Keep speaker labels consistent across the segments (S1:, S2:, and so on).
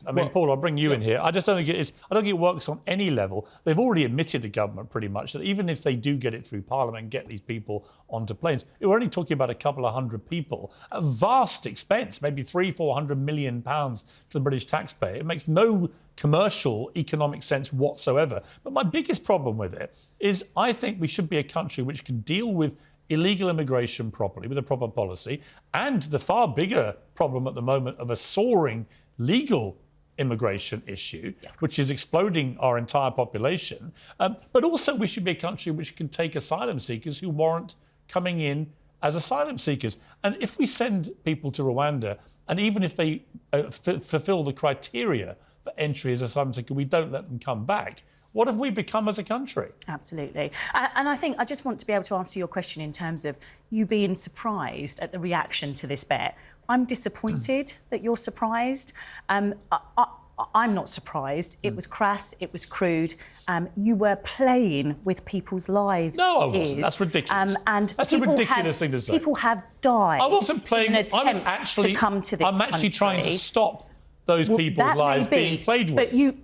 S1: I mean, Paul, I'll bring you in here. I just don't think it is. I don't think it works on any level. They've already admitted, the government, pretty much, that even if they do get it through Parliament and get these people onto planes, we're only talking about a couple of hundred people at vast expense, maybe £300-400 million to the British taxpayer. It makes no commercial, economic sense whatsoever. But my biggest problem with it is I think we should be a country which can deal with illegal immigration properly, with a proper policy, and the far bigger problem at the moment of a soaring legal immigration issue, which is exploding our entire population. But also we should be a country which can take asylum seekers who warrant coming in as asylum seekers. And if we send people to Rwanda, and even if they fulfil the criteria for entry as asylum seeker, we don't let them come back, what have we become as a country?
S2: Absolutely. And I think I just want to be able to answer your question in terms of you being surprised at the reaction to this bet. I'm disappointed that you're surprised. I'm not surprised. It was crass, it was crude. You were playing with people's lives.
S1: No, I wasn't. That's ridiculous.
S2: And
S1: that's a ridiculous thing to say.
S2: People have died.
S1: I wasn't playing.
S2: In an attempt to come to this
S1: I'm actually
S2: country.
S1: trying to stop those people's lives being played with.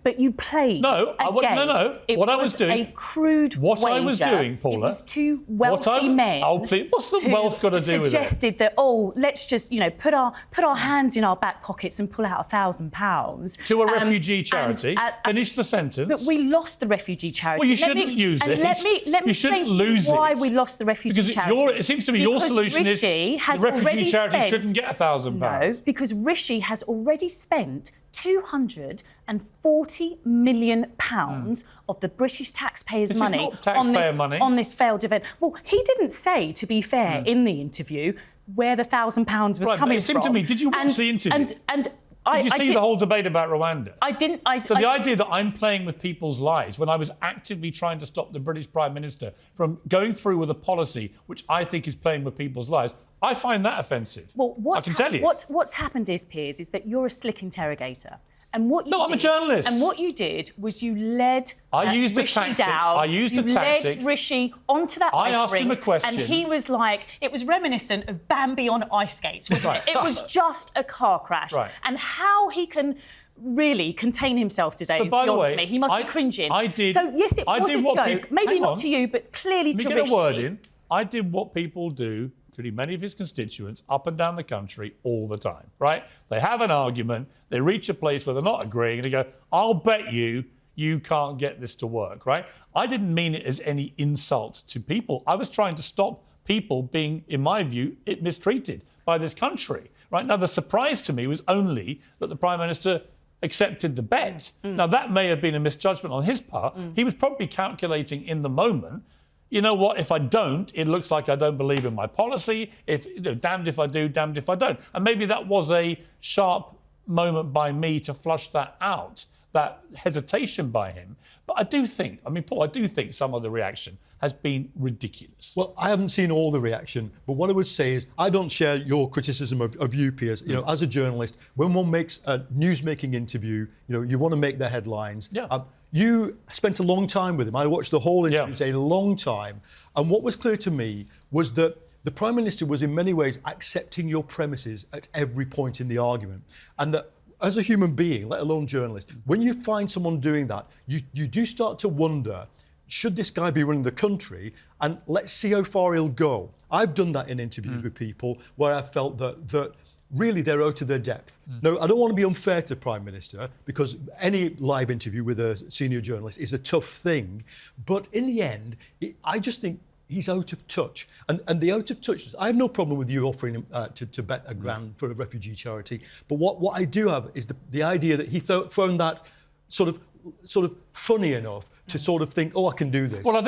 S2: But you played.
S1: No,
S2: no.
S1: What I was doing,
S2: a crude
S1: what
S2: wager.
S1: I was doing, Paula.
S2: It was two wealthy men.
S1: What's the wealth got to do with it?
S2: Suggested that let's just put our hands in our back pockets and pull out £1,000
S1: to a refugee charity. Finish the sentence.
S2: But we lost the refugee charity.
S1: Well, you shouldn't use it.
S2: Let me explain why we lost the refugee charity.
S1: It seems to me your solution is the refugee charity shouldn't get £1,000.
S2: No, because Rishi has already spent £240 million of the British taxpayers' money on this failed event. Well, he didn't say, to be fair, in the interview where the £1,000 was coming from.
S1: It seemed to me, did you watch the interview? Did you see the whole debate about Rwanda?
S2: I didn't.
S1: So the idea that I'm playing with people's lives when I was actively trying to stop the British Prime Minister from going through with a policy which I think is playing with people's lives, I find that offensive. Well, I can tell you.
S2: What's happened Piers, is that you're a slick interrogator. And what you
S1: I'm a journalist.
S2: And what you did was you led
S1: Rishi
S2: down.
S1: I used a tactic.
S2: You led Rishi onto that ice
S1: asked
S2: rink,
S1: him a question.
S2: and he was like, it was reminiscent of Bambi on ice skates, wasn't it? It was just a car crash.
S1: Right.
S2: And how he can really contain himself today is beyond me. He must be cringing. So, yes, it was a joke. Maybe not to you, but clearly to Rishi.
S1: Let me get a word in. I did what people do, including many of his constituents, up and down the country all the time, right? They have an argument, they reach a place where they're not agreeing, and they go, I'll bet you can't get this to work, right? I didn't mean it as any insult to people. I was trying to stop people being, in my view, mistreated by this country, right? Now, the surprise to me was only that the Prime Minister accepted the bet. Now, that may have been a misjudgment on his part. He was probably calculating in the moment, you know what, if I don't, it looks like I don't believe in my policy. Damned if I do, damned if I don't. And maybe that was a sharp moment by me to flush that out, that hesitation by him. But I do think, Paul, I do think some of the reaction has been ridiculous.
S3: Well, I haven't seen all the reaction, but what I would say is I don't share your criticism of you, Piers. As a journalist, when one makes a news-making interview, you want to make the headlines.
S1: Yeah.
S3: You spent a long time with him. I watched the whole interview. It was a long time. And what was clear to me was that the Prime Minister was in many ways accepting your premises at every point in the argument. And that as a human being, let alone journalist, when you find someone doing that, you do start to wonder, should this guy be running the country? And let's see how far he'll go. I've done that in interviews with people where I felt that really they're out of their depth. Now, I don't want to be unfair to the Prime Minister because any live interview with a senior journalist is a tough thing. But in the end, I just think he's out of touch. And the out of touch, I have no problem with you offering him to bet £1,000 for a refugee charity. But what I do have is the idea that he found that sort of funny enough to sort of think, I can do this.
S1: Well, I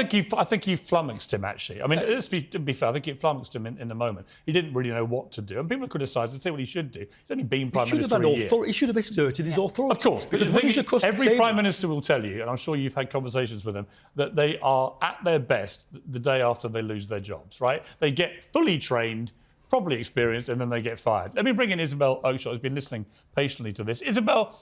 S1: think he flummoxed him, actually. Let's be fair, I think he flummoxed him in the moment. He didn't really know what to do. And people criticised and say what he should do. He's only been Prime Minister a year.
S3: He should have exerted his authority.
S1: Of course, because every Prime Minister will tell you, and I'm sure you've had conversations with them, that they are at their best the day after they lose their jobs, right? They get fully trained, probably experienced, and then they get fired. Let me bring in Isabel Oakeshott, who's been listening patiently to this. Isabel,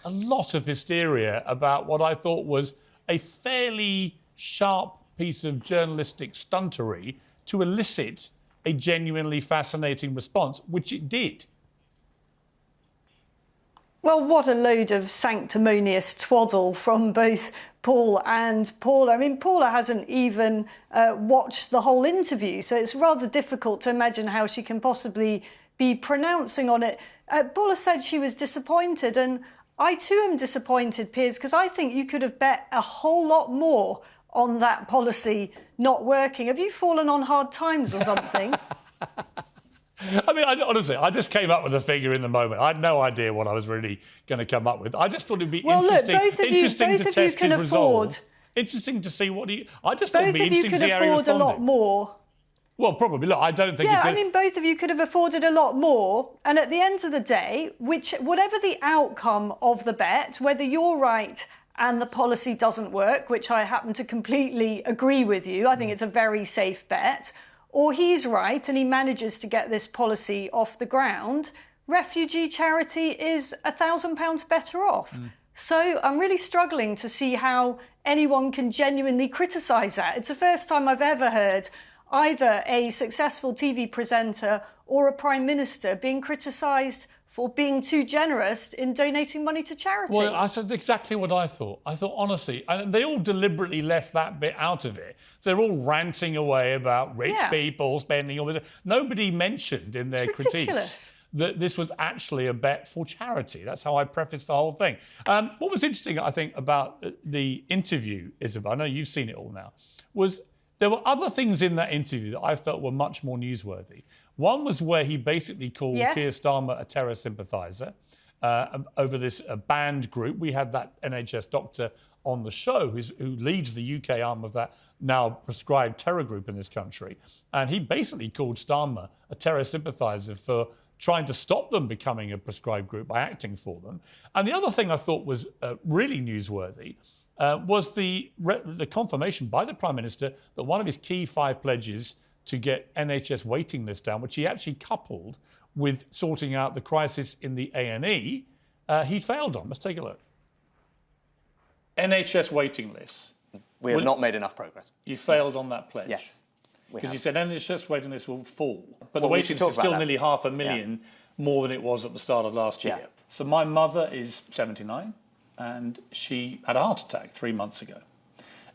S1: a lot of hysteria about what I thought was a fairly sharp piece of journalistic stuntery to elicit a genuinely fascinating response, which it did.
S4: Well, what a load of sanctimonious twaddle from both Paul and Paula. I mean, Paula hasn't even watched the whole interview, so it's rather difficult to imagine how she can possibly be pronouncing on it. Paula said she was disappointed, and I too am disappointed, Piers, because I think you could have bet a whole lot more on that policy not working. Have you fallen on hard times or something?
S1: I mean, honestly, I just came up with a figure in the moment. I had no idea what I was really going to come up with. I just thought it'd be interesting to test his resolve. Interesting to see what he... I just thought it'd be interesting to see how he responded.
S4: Both of you could afford a lot more.
S1: Well, probably. Look, I don't think...
S4: Yeah, I mean, both of you could have afforded a lot more. And at the end of the day, whatever the outcome of the bet, whether you're right and the policy doesn't work, which I happen to completely agree with you, I think it's a very safe bet, or he's right and he manages to get this policy off the ground, refugee charity is £1,000 better off. So I'm really struggling to see how anyone can genuinely criticise that. It's the first time I've ever heard either a successful TV presenter or a Prime Minister being criticised for being too generous in donating money to charity.
S1: Well, I said exactly what I thought. I thought, honestly, and they all deliberately left that bit out of it. So they're all ranting away about rich people spending all this. Nobody mentioned in their critiques that this was actually a bet for charity. That's how I prefaced the whole thing. What was interesting, I think, about the interview, Isabel, I know you've seen it all now, was there were other things in that interview that I felt were much more newsworthy. One was where he basically called Keir Starmer a terror sympathiser over this banned group. We had that NHS doctor on the show who leads the UK arm of that now prescribed terror group in this country. And he basically called Starmer a terror sympathiser for trying to stop them becoming a prescribed group by acting for them. And the other thing I thought was really newsworthy was the confirmation by the Prime Minister that one of his key 5 pledges to get NHS waiting lists down, which he actually coupled with sorting out the crisis in the A&E, he failed on. Let's take a look. NHS waiting lists.
S5: We have not made enough progress.
S1: You failed on that pledge?
S5: Yes.
S1: Because you said NHS waiting lists will fall. But the waiting list is still nearly 500,000 more than it was at the start of last year. So my mother is 79 and she had a heart attack 3 months ago.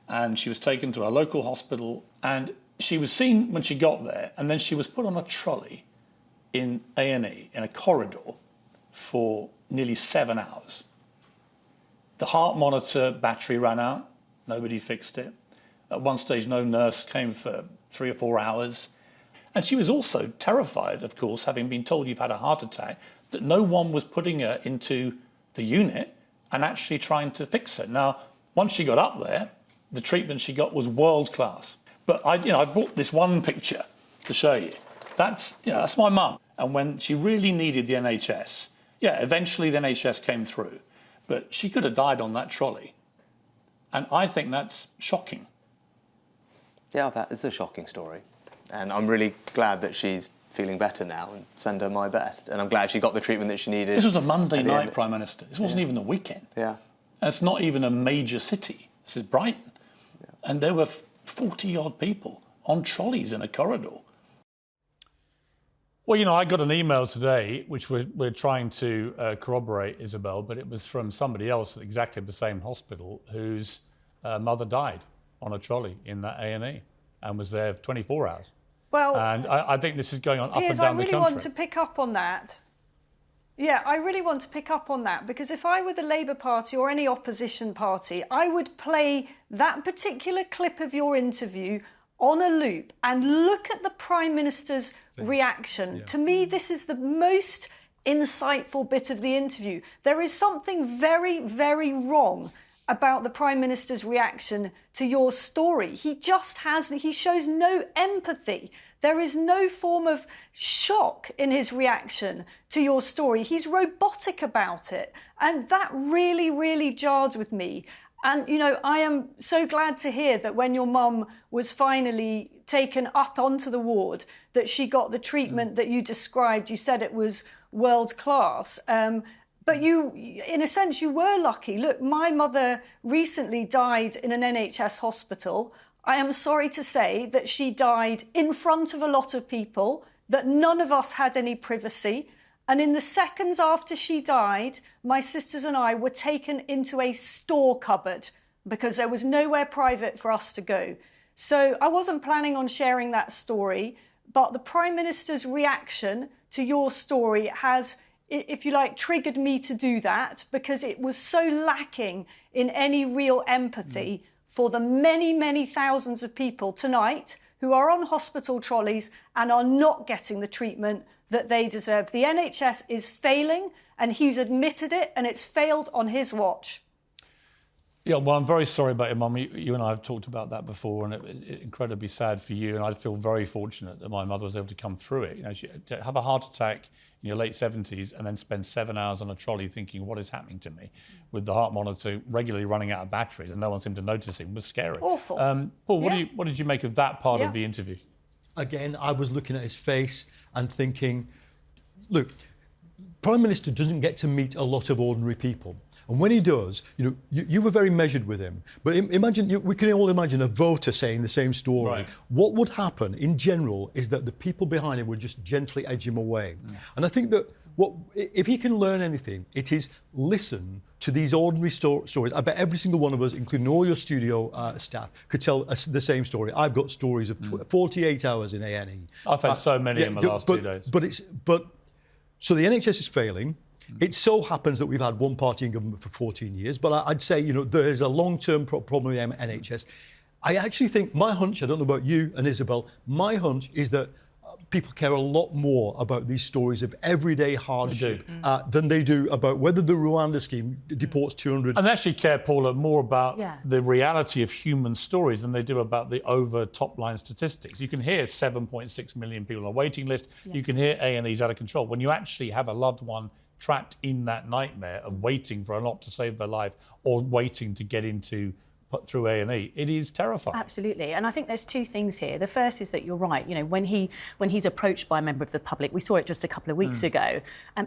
S1: And she was taken to a local hospital and she was seen when she got there, and then she was put on a trolley in A&E, in a corridor, for nearly 7 hours. The heart monitor battery ran out. Nobody fixed it. At one stage, no nurse came for 3 or 4 hours. And she was also terrified, of course, having been told you've had a heart attack, that no one was putting her into the unit and actually trying to fix her. Now, once she got up there, the treatment she got was world class. But I brought this one picture to show you. That's my mum. And when she really needed the NHS, eventually the NHS came through. But she could have died on that trolley. And I think that's shocking.
S5: Yeah, that is a shocking story. And I'm really glad that she's feeling better now, and send her my best. And I'm glad she got the treatment that she needed.
S1: This was a Monday night, Prime Minister. This wasn't even a weekend.
S5: Yeah.
S1: And it's not even a major city. This is Brighton. Yeah. And there were 40-odd people on trolleys in a corridor. Well, I got an email today, which we're trying to corroborate, Isabel, but it was from somebody else at exactly the same hospital whose mother died on a trolley in that A&E and was there for 24 hours.
S4: Well,
S1: and I think this is going on up and down the country.
S4: I really want to pick up on that. Yeah, I really want to pick up on that, because if I were the Labour Party or any opposition party, I would play that particular clip of your interview on a loop and look at the Prime Minister's reaction. Yeah. To me, this is the most insightful bit of the interview. There is something very, very wrong about the Prime Minister's reaction to your story. He shows no empathy. There is no form of shock in his reaction to your story. He's robotic about it. And that really, really jarred with me. And, I am so glad to hear that when your mum was finally taken up onto the ward, that she got the treatment that you described. You said it was world class. But in a sense, you were lucky. Look, my mother recently died in an NHS hospital. I am sorry to say that she died in front of a lot of people, that none of us had any privacy. And in the seconds after she died, my sisters and I were taken into a store cupboard because there was nowhere private for us to go. So I wasn't planning on sharing that story, but the Prime Minister's reaction to your story has, if you like, triggered me to do that because it was so lacking in any real empathy for the many, many thousands of people tonight who are on hospital trolleys and are not getting the treatment that they deserve. The NHS is failing, and he's admitted it, and it's failed on his watch.
S1: Yeah, well, I'm very sorry about your mum. You and I have talked about that before, and it's incredibly sad for you. And I feel very fortunate that my mother was able to come through it. You know, to have a heart attack in your late 70s and then spend 7 hours on a trolley thinking, what is happening to me? With the heart monitor regularly running out of batteries and no one seemed to notice him was scary.
S4: Awful.
S1: Paul, what did you make of that part of the interview?
S3: Again, I was looking at his face and thinking, look, Prime Minister doesn't get to meet a lot of ordinary people. And when he does, you know, you were very measured with him. But imagine, we can all imagine a voter saying the same story. Right. What would happen in general is that the people behind him would just gently edge him away. Yes. And I think that if he can learn anything, it is listen to these ordinary stories. I bet every single one of us, including all your studio staff, could tell us the same story. I've got stories of 48 hours in A&E.
S1: I've had so many in the last 2 days.
S3: So the NHS is failing. It so happens that we've had one party in government for 14 years, but I'd say, you know, there is a long-term problem with the NHS. I actually think, my hunch, I don't know about you and Isabel, my hunch is that people care a lot more about these stories of everyday hardship than they do about whether the Rwanda scheme deports 200.
S1: And they actually care, Paula, more about the reality of human stories than they do about the over top-line statistics. You can hear 7.6 million people on a waiting list. Yes. You can hear A&E's out of control. When you actually have a loved one trapped in that nightmare of waiting for an op to save their life or waiting to get put through A&E, it is terrifying.
S2: Absolutely, and I think there's two things here. The first is that you're right. You know, when he's approached by a member of the public, we saw it just a couple of weeks ago,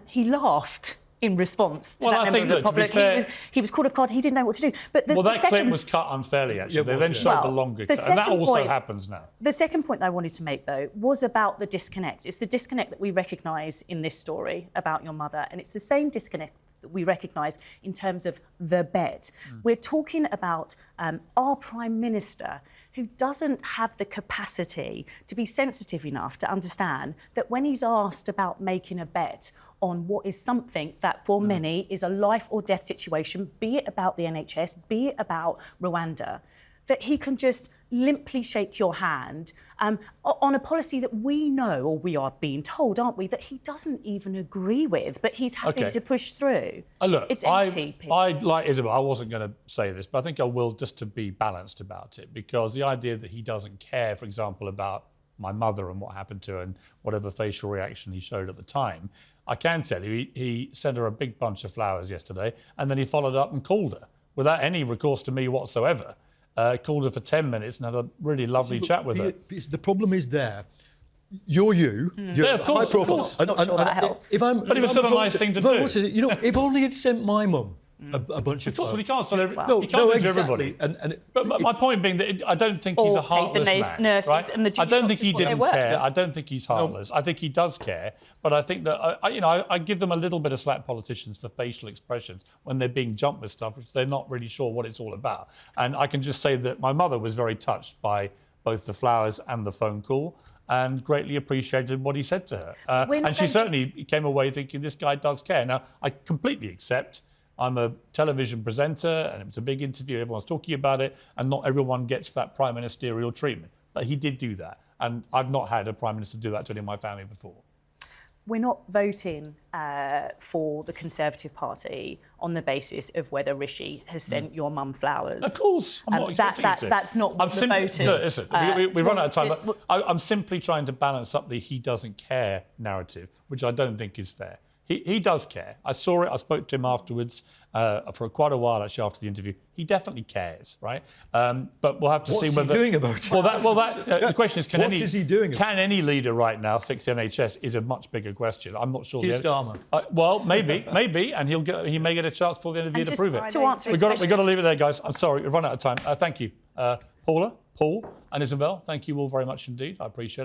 S2: he laughed in response to that member of the public. He was caught off guard. He didn't know what to do. But that clip
S1: was cut unfairly, actually. They then showed the longer clip. And that also happens now.
S2: The second point that I wanted to make, though, was about the disconnect. It's the disconnect that we recognise in this story about your mother, and it's the same disconnect that we recognise in terms of the bed. We're talking about our Prime Minister, who doesn't have the capacity to be sensitive enough to understand that when he's asked about making a bet on what is something that for many is a life or death situation, be it about the NHS, be it about Rwanda, that he can just limply shake your hand on a policy that we know, or we are being told, aren't we, that he doesn't even agree with, but he's having to push through.
S1: Look,
S2: it's empty.
S1: Like Isabel, I wasn't going to say this, but I think I will, just to be balanced about it, because the idea that he doesn't care, for example, about my mother and what happened to her and whatever facial reaction he showed at the time, I can tell you he sent her a big bunch of flowers yesterday, and then he followed up and called her without any recourse to me whatsoever. Called her for 10 minutes and had a really lovely chat with her.
S3: The problem is there. You're
S1: of course,
S3: high profile.
S1: Of course.
S2: I'm not sure that helps.
S1: But it was still a nice thing to do.
S3: You know, if only he'd sent my mum a bunch of flowers.
S1: Of course, but he can't sell he can't do everybody. But my point being that I don't think he's a heartless man.
S2: Nurses
S1: right?
S2: and the
S1: I don't think he didn't care. I don't think he's heartless. I think he does care. But I think that I give them a little bit of slack, politicians, for facial expressions when they're being jumped with stuff which they're not really sure what it's all about. And I can just say that my mother was very touched by both the flowers and the phone call, and greatly appreciated what he said to her. And she certainly came away thinking this guy does care. Now, I completely accept I'm a television presenter and it was a big interview, everyone's talking about it, and not everyone gets that prime ministerial treatment. But he did do that, and I've not had a prime minister do that to any of my family before.
S2: We're not voting for the Conservative Party on the basis of whether Rishi has sent your mum flowers.
S1: Of course, I'm not expecting you to.
S2: That's not what the voters...
S1: No, listen, we've run out of time. But I'm simply trying to balance up the he doesn't care narrative, which I don't think is fair. He does care. I saw it. I spoke to him afterwards for quite a while, actually, after the interview. He definitely cares, right? But we'll have to see whether...
S3: What's he doing about it?
S1: Well, the question is, can
S3: any
S1: leader right now fix the NHS is a much bigger question. I'm not sure...
S3: Keir Starmer.
S1: Well, maybe, and he may get a chance before the end of the year to prove it.
S2: To answer
S1: We've got to leave it there, guys. I'm sorry, we've run out of time. Thank you. Paula, Paul and Isabel, thank you all very much indeed. I appreciate it.